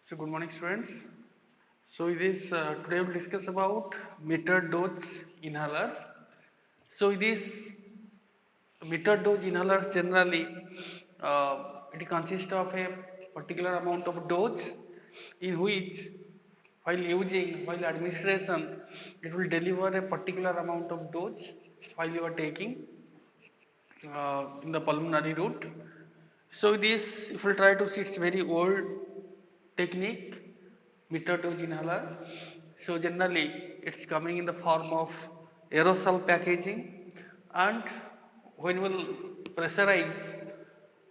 So good morning students. So this today we'll discuss about metered dose inhalers. So this metered dose inhalers generally it consists of a particular amount of dose in which while administration it will deliver a particular amount of dose while you are taking in the pulmonary route. So this, if we try to see, it's very old technique, metered dose inhaler. So generally it's coming in the form of aerosol packaging, and when we'll pressurize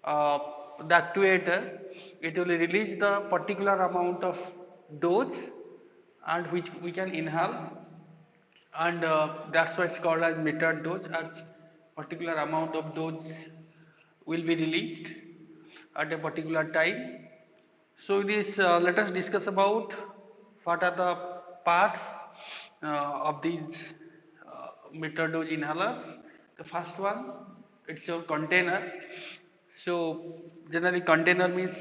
uh, the actuator, it will release the particular amount of dose and which we can inhale, and that's why it's called as metered dose, as particular amount of dose will be released at a particular time. So this let us discuss about what are the parts of these metered dose inhalers. The first one, it's your container. So generally container means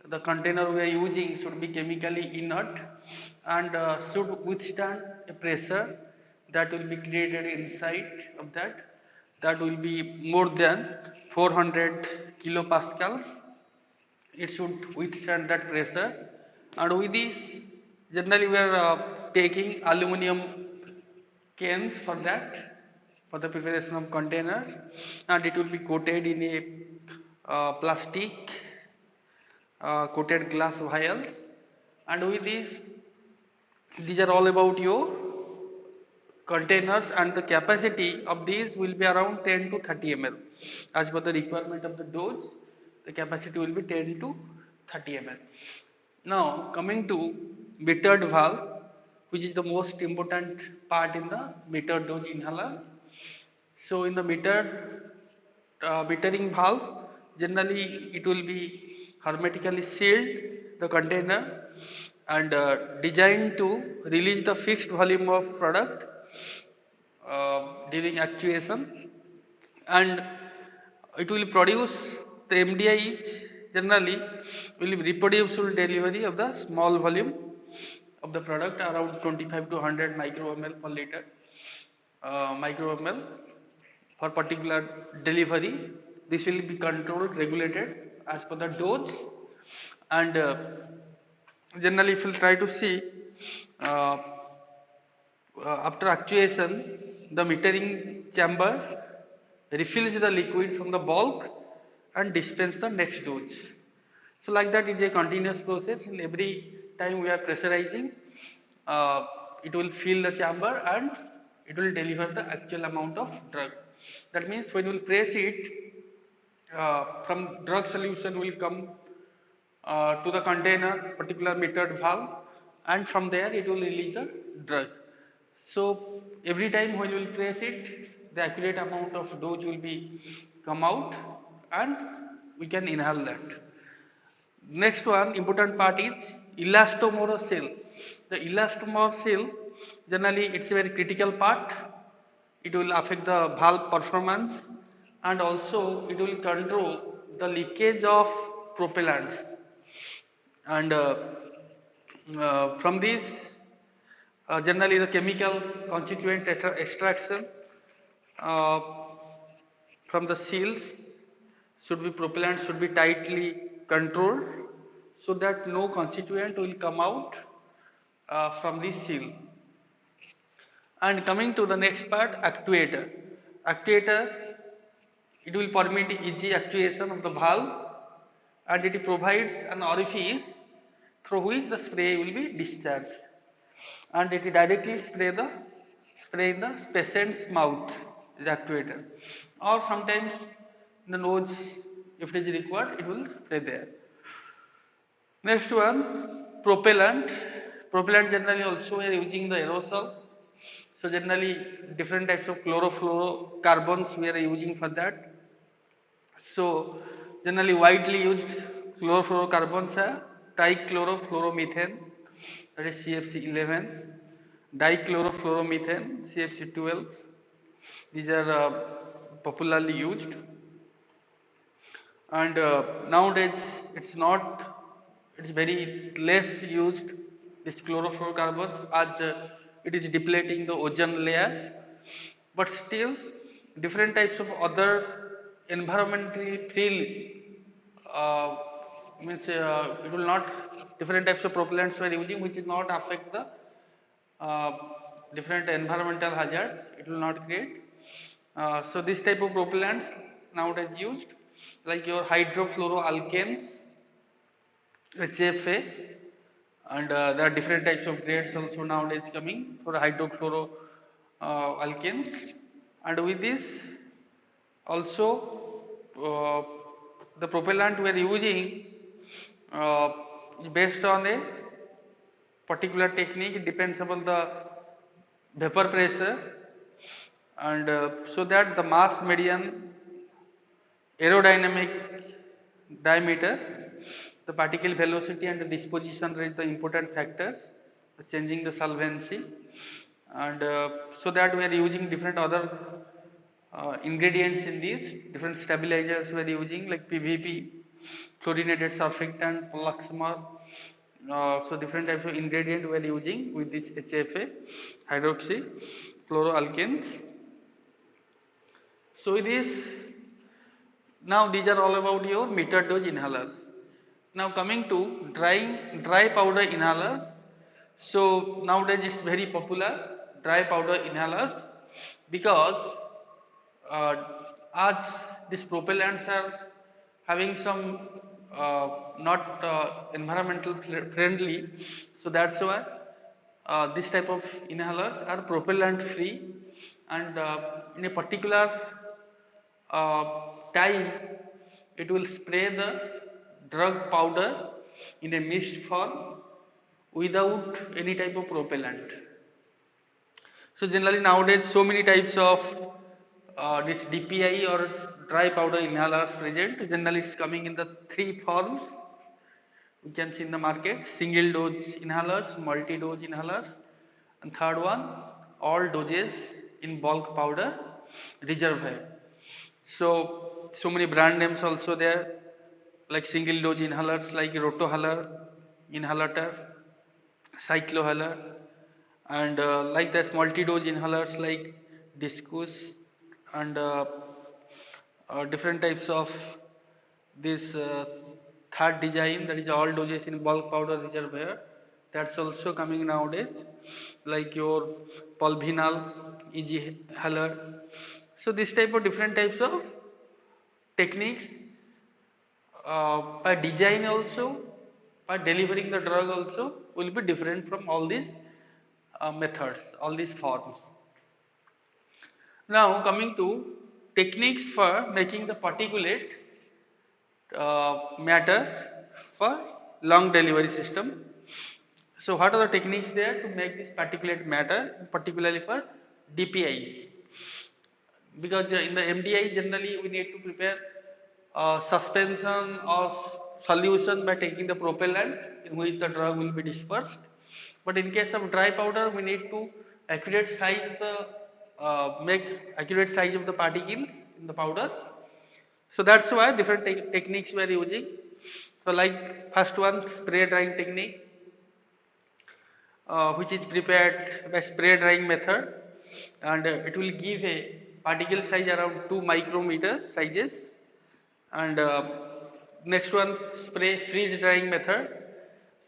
the container we are using should be chemically inert and should withstand a pressure that will be created inside of that. That will be more than 400 kilopascals. It should withstand that pressure, and with this generally we are taking aluminum cans for that, for the preparation of containers, and it will be coated in a plastic coated glass vial, and with this these are all about your containers, and the capacity of these will be around 10 to 30 ml as per the requirement of the dose. The capacity will be 10 to 30 ml. Now coming to metered valve, which is the most important part in the metered dose inhaler. So in the metering valve, generally it will be hermetically sealed, the container, and designed to release the fixed volume of product during actuation, and it will produce the MDI is generally will reproduce delivery of the small volume of the product around 25 to 100 micro ml per liter, micro ml for particular delivery. This will be controlled, regulated as per the dose, and generally if you will try to see uh, after actuation, the metering chamber refills the liquid from the bulk and dispense the next dose. So like that is a continuous process. In every time we are pressurizing, it will fill the chamber and it will deliver the actual amount of drug. That means when you will press it, from drug solution will come to the container, particular metered valve, and from there it will release the drug. So every time when you will press it, the accurate amount of dose will be come out, and we can inhale that. Next one important part is elastomer cell. The elastomer cell, generally it's a very critical part. It will affect the valve performance, and also it will control the leakage of propellants, and from this generally the chemical constituent extraction uh, from the seals should be, propellant should be tightly controlled so that no constituent will come out from this seal. And coming to the next part, actuator. Actuator, it will permit easy actuation of the valve, and it provides an orifice through which the spray will be discharged, and it directly spray in the patient's mouth, the actuator, or sometimes in the nose if it is required, it will spray there. Next one, propellant. Propellant generally also we are using the aerosol. So generally different types of chlorofluorocarbons we are using for that. So generally widely used chlorofluorocarbons are trichlorofluoromethane, that is CFC11, dichlorofluoromethane, CFC12. These are popularly used, and nowadays it's not It is very less used, this chlorofluorocarbons, as it is depleting the ozone layer. But still, different types of other environmentally free means it will not, different types of propellants we are using which is not affect the uh, different environmental hazards, it will not create. So this type of propellants nowadays used, like your hydrofluoroalkanes, HFA, and there are different types of grades also nowadays coming for hydrofluoro alkanes. And with this also uh, the propellant we are using uh, is based on a particular technique. It depends upon the vapor pressure, and so that the mass median aerodynamic diameter, the particle velocity and the disposition rate, the important factors, changing the solvency, and so that we are using different other ingredients in these, different stabilizers we are using like PVP, chlorinated surfactant, poloxamer, so different types of ingredient we are using with this HFA, hydroxy fluoroalkanes. So it is, now these are all about your metered dose inhalers. Now coming to dry powder inhalers. So nowadays it's very popular, dry powder inhalers, because uh, as these propellants are having some not environmental friendly, so that's why this type of inhalers are propellant free, and in a particular time it will spray the drug powder in a mist form without any type of propellant. So generally nowadays so many types of this DPI or dry powder inhalers present. Generally it's coming in the three forms we can see in the market: single dose inhalers, multi dose inhalers, and third one all doses in bulk powder reservoir. So many brand names also there, like single dose inhalers like Rotohaler, Inhalator, Cyclohaler, and like this multi-dose inhalers like Discus, and different types of this third design, that is all doses in bulk powder reservoir, that's also coming nowadays, like your Pulvinal, EG Haller. So this type of different types of techniques by design also, by delivering the drug also will be different from all these methods, all these forms. Now coming to techniques for making the particulate matter for long delivery system. So what are the techniques there to make this particulate matter, particularly for DPIs? Because in the MDI generally we need to prepare suspension of solution by taking the propellant in which the drug will be dispersed. But in case of dry powder we need to accurate size the make accurate size of the particle in the powder. So that's why different techniques we are using. So like first one, spray drying technique, which is prepared by spray drying method, and it will give a particle size around 2 micrometer sizes. And next one, spray freeze drying method.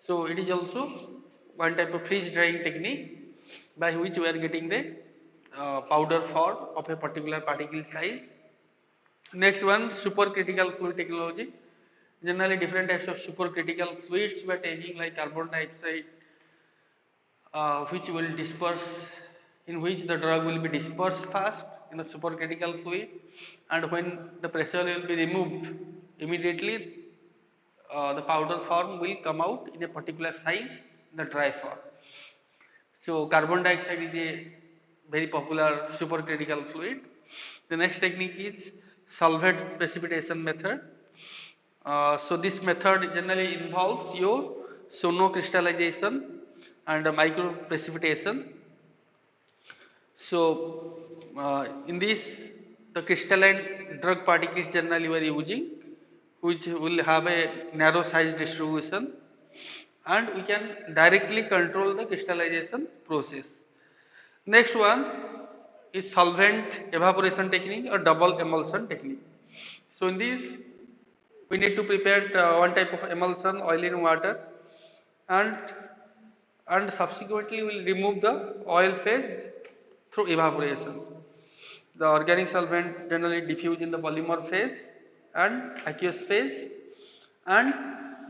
So it is also one type of freeze drying technique by which we are getting the powder form of a particular particle size. Next one, supercritical fluid technology. Generally different types of supercritical fluids we are taking, like carbon dioxide, which will disperse, in which the drug will be dispersed fast in the supercritical fluid, and when the pressure will be removed, immediately the powder form will come out in a particular size in the dry form. So carbon dioxide is a very popular supercritical fluid. The next technique is solvent precipitation method. So this method generally involves your sonocrystallization and micro precipitation. So in this, the crystalline drug particles generally we are using, which will have a narrow size distribution, and we can directly control the crystallization process. Next one is solvent evaporation technique or double emulsion technique. So in this we need to prepare one type of emulsion, oil in water, and subsequently we will remove the oil phase through evaporation. The organic solvent generally diffuse in the polymer phase and aqueous phase, and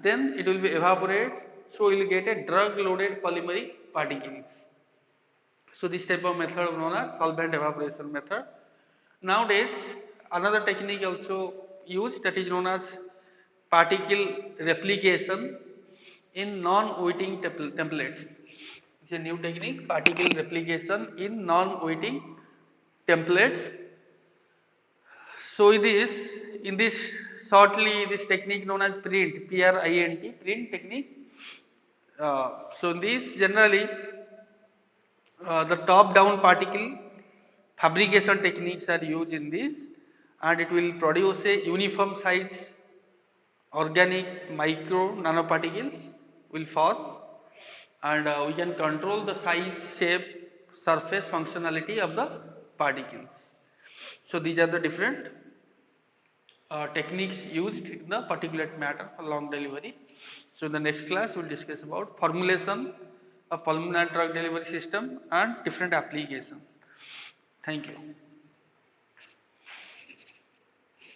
then it will be evaporated, so we will get a drug loaded polymeric particles. So this type of method known as solvent evaporation method. Nowadays another technique also used, that is known as particle replication in non-wetting templates. It's a new technique, particle replication in non-wetting templates. So in this shortly this technique known as print, P-R-I-N-T, print technique. So in this generally the top down particle fabrication techniques are used in this, and it will produce a uniform size organic micro nanoparticles will form, and we can control the size, shape, surface functionality of the particles. So these are the different techniques used in the particulate matter for long delivery. So in the next class we will discuss about formulation of pulmonary drug delivery system and different applications. Thank you.